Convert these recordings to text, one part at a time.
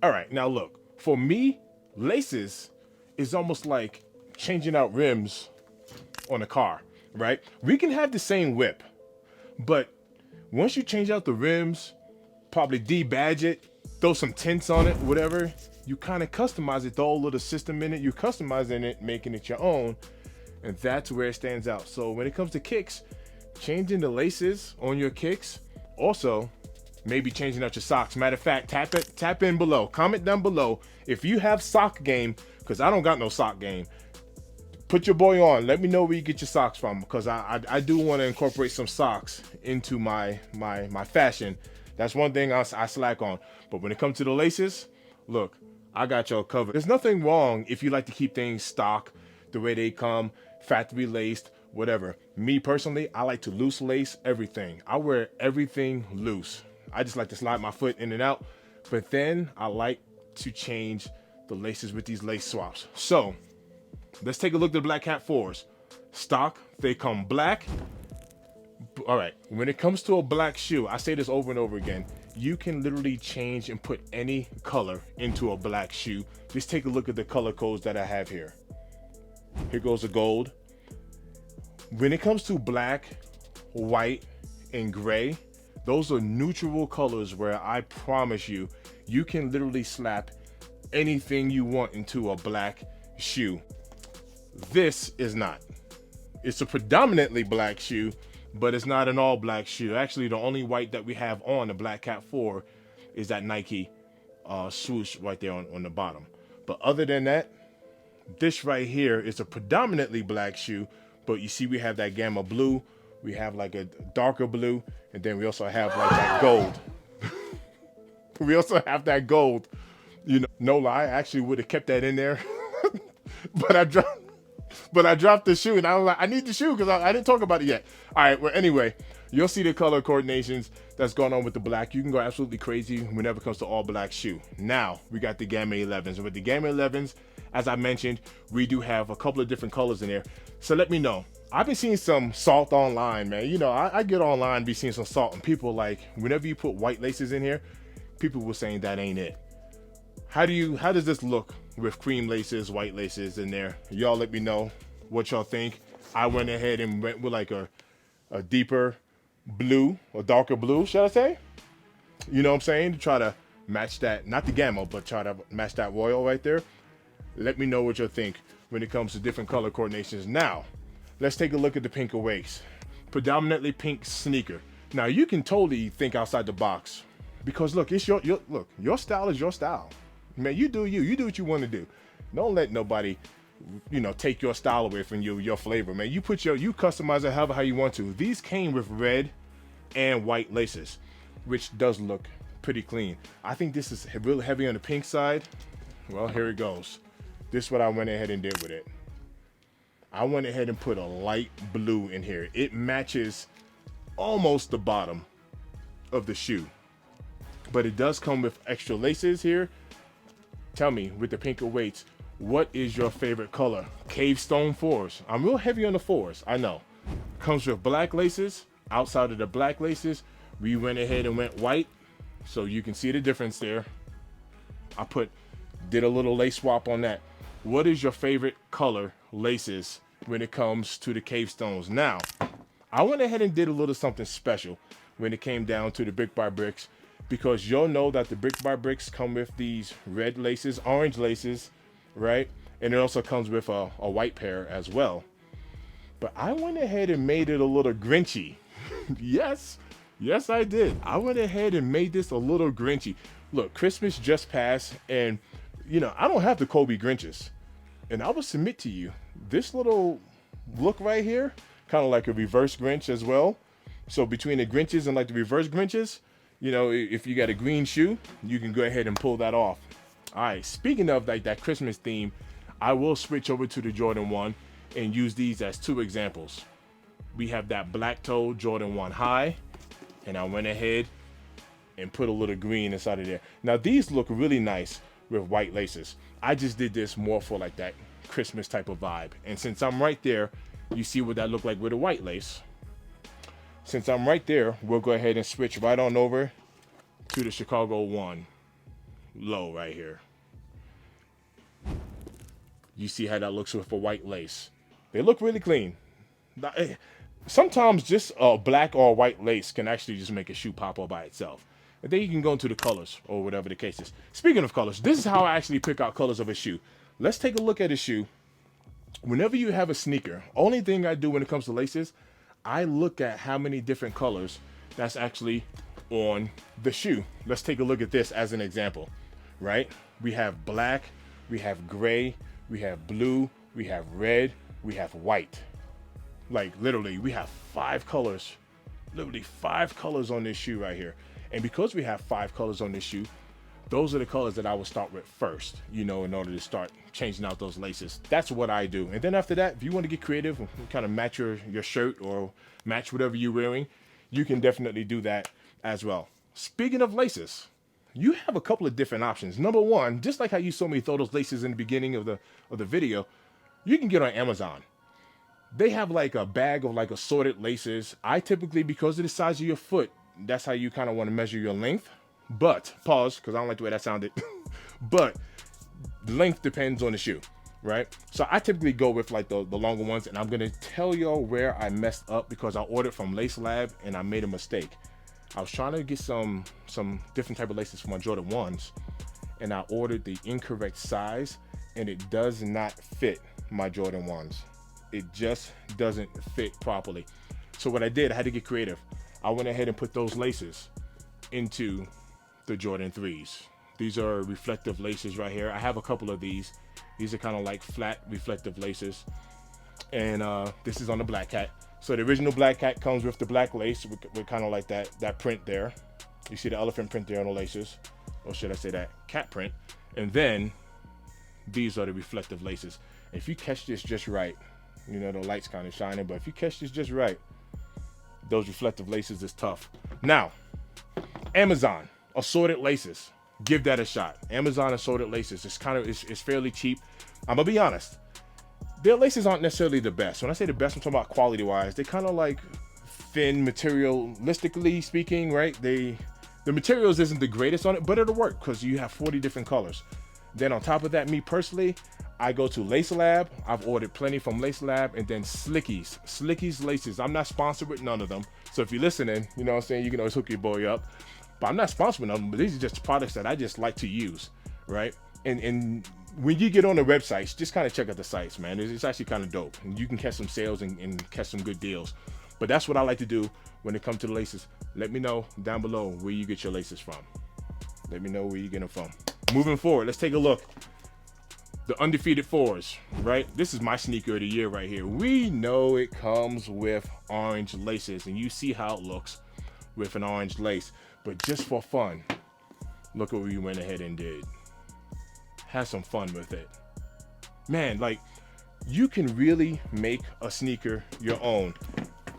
All right, now look, for me, laces is almost like changing out rims on a car, right? We can have the same whip, but once you change out the rims, probably debadge it, throw some tints on it, whatever, you kind of customize it, throw a little system in it, you're customizing it, making it your own, and that's where it stands out. So when it comes to kicks, changing the laces on your kicks, also maybe changing out your socks. Matter of fact, tap in below, comment down below if you have sock game, because I don't got no sock game. Put your boy on. Let me know where you get your socks from, because I do want to incorporate some socks into my fashion. That's one thing I slack on. But when it comes to the laces, look, I got y'all covered. There's nothing wrong if you like to keep things stock, the way they come, factory laced, whatever. Me personally, I like to loose lace everything. I wear everything loose. I just like to slide my foot in and out. But then I like to change the laces with these lace swaps. So let's take a look at the Black Cat 4s. Stock, they come black. All right, when it comes to a black shoe, I say this over and over again, you can literally change and put any color into a black shoe. Just take a look at the color codes that I have here. Here goes the gold. When it comes to black, white, and gray, those are neutral colors where I promise you, you can literally slap anything you want into a black shoe. This is not. It's a predominantly black shoe, but it's not an all black shoe. Actually, the only white that we have on the Black Cat 4 is that Nike swoosh right there on the bottom. But other than that, this right here is a predominantly black shoe, but you see we have that gamma blue, we have like a darker blue, and then we also have like that gold. We also have that gold. You know, no lie, I actually would have kept that in there. but I dropped the shoe, and I was like, I need the shoe because I didn't talk about it yet. All right, well, anyway, you'll see the color coordinations that's going on with the black. You can go absolutely crazy whenever it comes to all black shoe. Now, we got the Gamma 11s. And with the Gamma 11s, as I mentioned, we do have a couple of different colors in there. So let me know. I've been seeing some salt online, man. You know, I get online, be seeing some salt, and people like, whenever you put white laces in here, people were saying that ain't it. How does this look with cream laces, white laces in there? Y'all let me know what y'all think. I went ahead and went with like a deeper blue, or darker blue, should I say? You know what I'm saying? To try to match that, not the gamma, but try to match that royal right there. Let me know what you think when it comes to different color coordinations. Now, let's take a look at the Pink Awakes. Predominantly pink sneaker. Now, you can totally think outside the box because look, it's your style is your style. Man, you do you. You do what you want to do. Don't let nobody, you know, take your style away from you, your flavor, man. You customize it however how you want to. These came with red and white laces, which does look pretty clean. I think this is really heavy on the pink side. Well, here it goes. This is what I went ahead and did with it. I went ahead and put a light blue in here. It matches almost the bottom of the shoe, but it does come with extra laces here. Tell me, with the Pink Awakes, what is your favorite color? Cave Stone 4s. I'm real heavy on the 4s, I know. Comes with black laces. Outside of the black laces, we went ahead and went white, so you can see the difference there. Did a little lace swap on that. What is your favorite color laces when it comes to the Cave Stones? Now, I went ahead and did a little something special when it came down to the Brick by Bricks, because you'll know that the Brick by Bricks come with these red laces, orange laces, right? And it also comes with a white pair as well. But I went ahead and made it a little Grinchy. Yes, I did. I went ahead and made this a little Grinchy. Look, Christmas just passed, and you know, I don't have the Kobe Grinches. And I will submit to you, this little look right here, kind of like a reverse Grinch as well. So between the Grinches and like the reverse Grinches, you know, if you got a green shoe, you can go ahead and pull that off. All right, speaking of like that Christmas theme, I will switch over to the Jordan 1 and use these as two examples. We have that black toe Jordan 1 high, and I went ahead and put a little green inside of there. Now these look really nice with white laces. I just did this more for like that Christmas type of vibe. And since I'm right there, you see what that looked like with a white lace. Since I'm right there, we'll go ahead and switch right on over to the Chicago 1. low right here. You see how that looks with a white lace. They look really clean. Sometimes just a black or white lace can actually just make a shoe pop all by itself. And then you can go into the colors or whatever the case is. Speaking of colors, this is how I actually pick out colors of a shoe. Let's take a look at a shoe. Whenever you have a sneaker, only thing I do when it comes to laces, I look at how many different colors that's actually on the shoe. Let's take a look at this as an example, right? We have black, we have gray, we have blue, we have red, we have white. Like literally, we have 5 colors, literally 5 colors on this shoe right here. And because we have 5 colors on this shoe, those are the colors that I would start with first, you know, in order to start changing out those laces. That's what I do. And then after that, if you want to get creative and kind of match your shirt or match whatever you're wearing, you can definitely do that as well. Speaking of laces, you have a couple of different options. Number one, just like how you saw me throw those laces in the beginning of the video, you can get on Amazon. They have like a bag of like assorted laces. I typically, because of the size of your foot, that's how you kind of want to measure your length. But, pause, because I don't like the way that sounded. But length depends on the shoe, right? So I typically go with like the longer ones, and I'm going to tell y'all where I messed up because I ordered from Lace Lab and I made a mistake. I was trying to get some different type of laces for my Jordan 1s, and I ordered the incorrect size, and it does not fit my Jordan 1s. It just doesn't fit properly. So what I did, I had to get creative. I went ahead and put those laces into the Jordan 3s. These are reflective laces right here. I have a couple of these. These are kind of like flat reflective laces. And this is on the Black Cat. So the original Black Cat comes with the black lace with kind of like that print there. You see the elephant print there on the laces. Or should I say that cat print. And then these are the reflective laces. If you catch this just right, you know, the light's kind of shining, but if you catch this just right, those reflective laces is tough. Now, Amazon assorted laces, give that a shot. Amazon assorted laces, it's fairly cheap. I'm gonna be honest, their laces aren't necessarily the best. When I say the best, I'm talking about quality wise. They kind of like thin materialistically speaking, right? The materials isn't the greatest on it, but it'll work because you have 40 different colors. Then on top of that, me personally, I go to Lace Lab. I've ordered plenty from Lace Lab, and then Slicky's laces. I'm not sponsored with none of them. So if you're listening, you know what I'm saying, you can always hook your boy up. But I'm not sponsored with them, but these are just products that I just like to use, right? And when you get on the websites, just kind of check out the sites, man. It's actually kind of dope. And you can catch some sales and catch some good deals. But that's what I like to do when it comes to the laces. Let me know down below where you get your laces from. Let me know where you get them from. Moving forward, let's take a look. The Undefeated 4s, right? This is my sneaker of the year right here. We know it comes with orange laces, and you see how it looks with an orange lace. But just for fun, look what we went ahead and did. Have some fun with it. Man, like, you can really make a sneaker your own.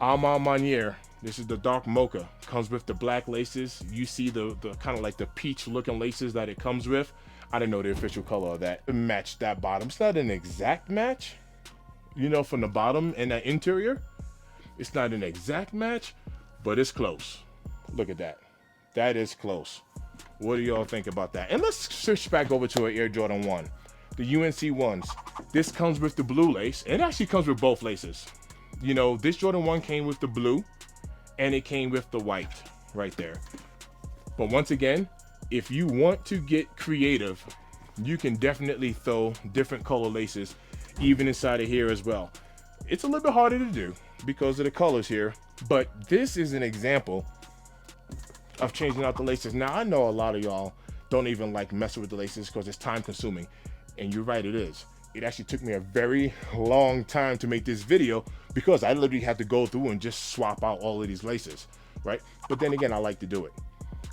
A ma manière. This is the dark mocha. Comes with the black laces. You see the kind of like the peach looking laces that it comes with. I didn't know the official color of that. Match that bottom. It's not an exact match, you know, from the bottom and the interior. It's not an exact match, but it's close. Look at that. That is close. What do y'all think about that? And let's switch back over to an Air Jordan 1. The UNC ones. This comes with the blue lace. It actually comes with both laces. You know, this Jordan 1 came with the blue and it came with the white right there. But once again, if you want to get creative, you can definitely throw different color laces even inside of here as well. It's a little bit harder to do because of the colors here, but this is an example of changing out the laces. Now, I know a lot of y'all don't even like messing with the laces because it's time consuming, and you're right, it is. It actually took me a very long time to make this video because I literally had to go through and just swap out all of these laces, right? But then again, I like to do it.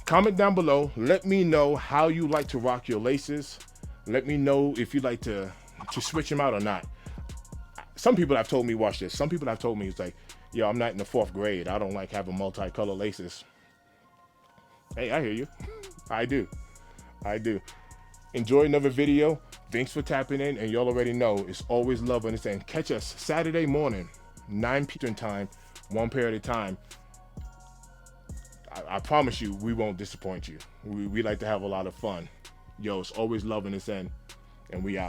Comment down below. Let me know how you like to rock your laces. Let me know if you like to switch them out or not. Some people have told me, watch this. Some people have told me, it's like, yo, I'm not in the 4th grade. I don't like having multicolor laces. Hey, I hear you. I do. Enjoy another video. Thanks for tapping in. And y'all already know, it's always love, understand. Catch us Saturday morning, 9 p.m. time, one pair at a time. I promise you, we won't disappoint you. We like to have a lot of fun. Yo, it's always love in this end, and we out.